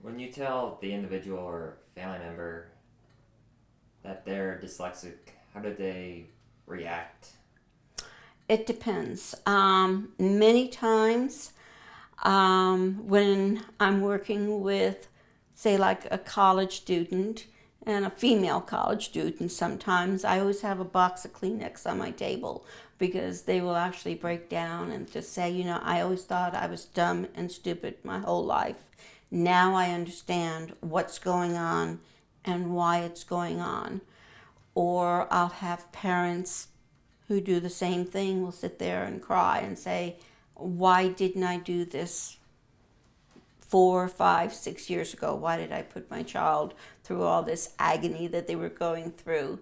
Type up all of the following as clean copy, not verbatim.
When you tell the individual or family member that they're dyslexic, how do they react? It depends. Many times when I'm working with, say, like a college student and a female college student, sometimes I always have a box of Kleenex on my table because they will actually break down and just say, I always thought I was dumb and stupid my whole life. Now I understand what's going on and why it's going on. Or I'll have parents who do the same thing will sit there and cry and say, why didn't I do this 4, 5, 6 years ago? Why did I put my child through all this agony that they were going through?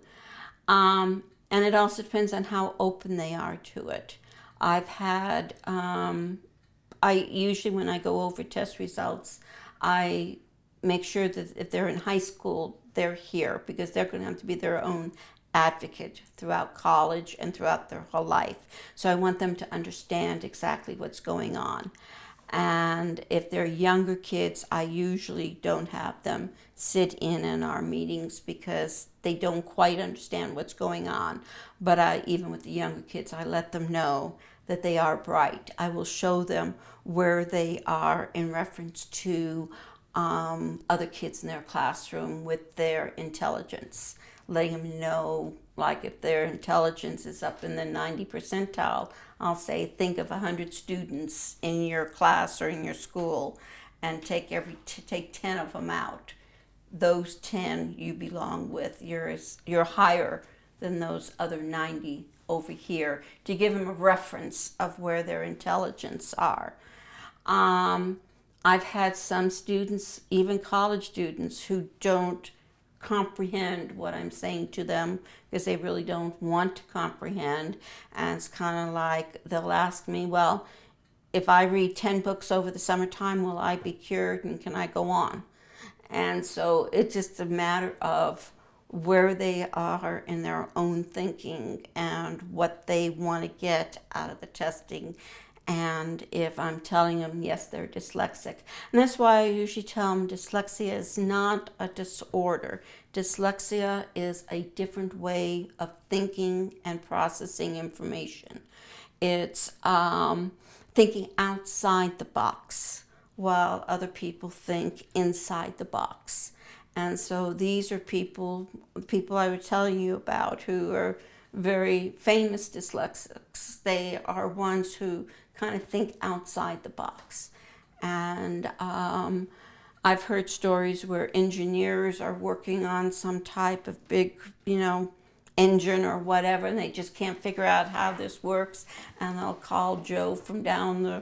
And it also depends on how open they are to it. I've had, I usually, when I go over test results, I make sure that if they're in high school, they're here because they're going to have to be their own advocate throughout college and throughout their whole life. So I want them to understand exactly what's going on. And if they're younger kids, I usually don't have them sit in our meetings because they don't quite understand what's going on. But even with the younger kids, I let them know that they are bright. I will show them where they are in reference to other kids in their classroom with their intelligence, letting them know, like if their intelligence is up in the 90 percentile, I'll say, think of 100 students in your class or in your school and take 10 of them out. Those 10 you belong with. You're higher than those other 90 over here, to give them a reference of where their intelligence are. Um, I've had some students, even college students, who don't comprehend what I'm saying to them because they really don't want to comprehend. And it's kind of like they'll ask me, well, if I read 10 books over the summertime, will I be cured and can I go on? And so it's just a matter of where they are in their own thinking and what they want to get out of the testing. And if I'm telling them, yes, they're dyslexic. And that's why I usually tell them dyslexia is not a disorder. Dyslexia is a different way of thinking and processing information. It's thinking outside the box while other people think inside the box. And so these are people I was telling you about who are very famous dyslexics. They are ones who kind of think outside the box. And I've heard stories where engineers are working on some type of big, engine or whatever, and they just can't figure out how this works. And they'll call Joe from down the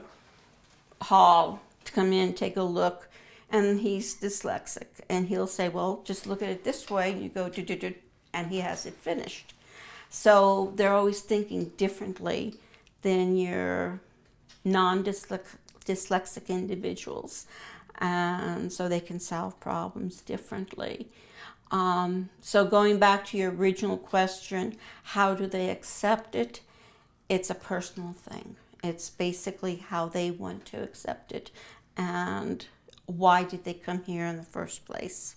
hall to come in and take a look. And he's dyslexic. And he'll say, well, just look at it this way. And you go, do, and he has it finished. So they're always thinking differently than your non-dyslexic individuals. And so they can solve problems differently. So going back to your original question, how do they accept it? It's a personal thing. It's basically how they want to accept it and why did they come here in the first place.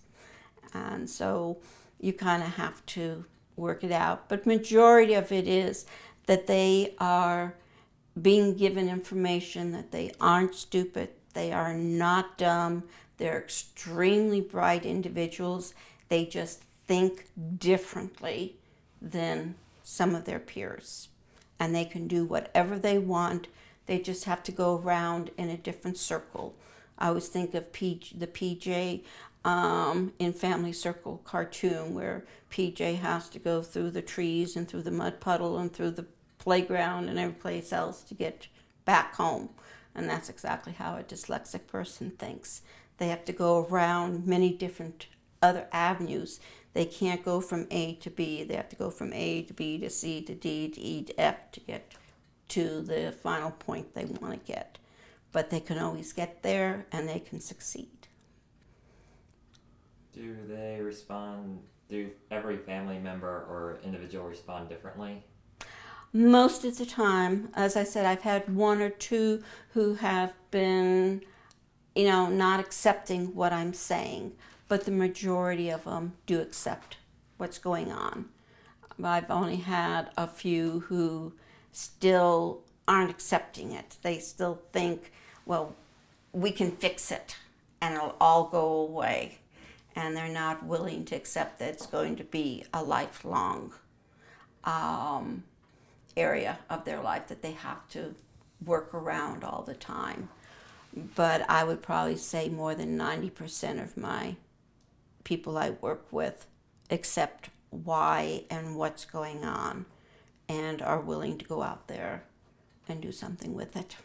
And so you kind of have to work it out. But majority of it is that they are being given information that they aren't stupid, they are not dumb, they're extremely bright individuals. They just think differently than some of their peers. And they can do whatever they want. They just have to go around in a different circle. I always think of the PJ in Family Circle cartoon where PJ has to go through the trees and through the mud puddle and through the playground and every place else to get back home. And that's exactly how a dyslexic person thinks. They have to go around many different other avenues. They can't go from A to B. They have to go from A to B to C to D to E to F to get to the final point they want to get. But they can always get there and they can succeed. Do they respond? Do every family member or individual respond differently? Most of the time, as I said, I've had one or two who have been not accepting what I'm saying, but the majority of them do accept what's going on. I've only had a few who still aren't accepting it. They still think, well, we can fix it and it'll all go away. And they're not willing to accept that it's going to be a lifelong area of their life that they have to work around all the time. But I would probably say more than 90% of my people I work with accept why and what's going on and are willing to go out there and do something with it.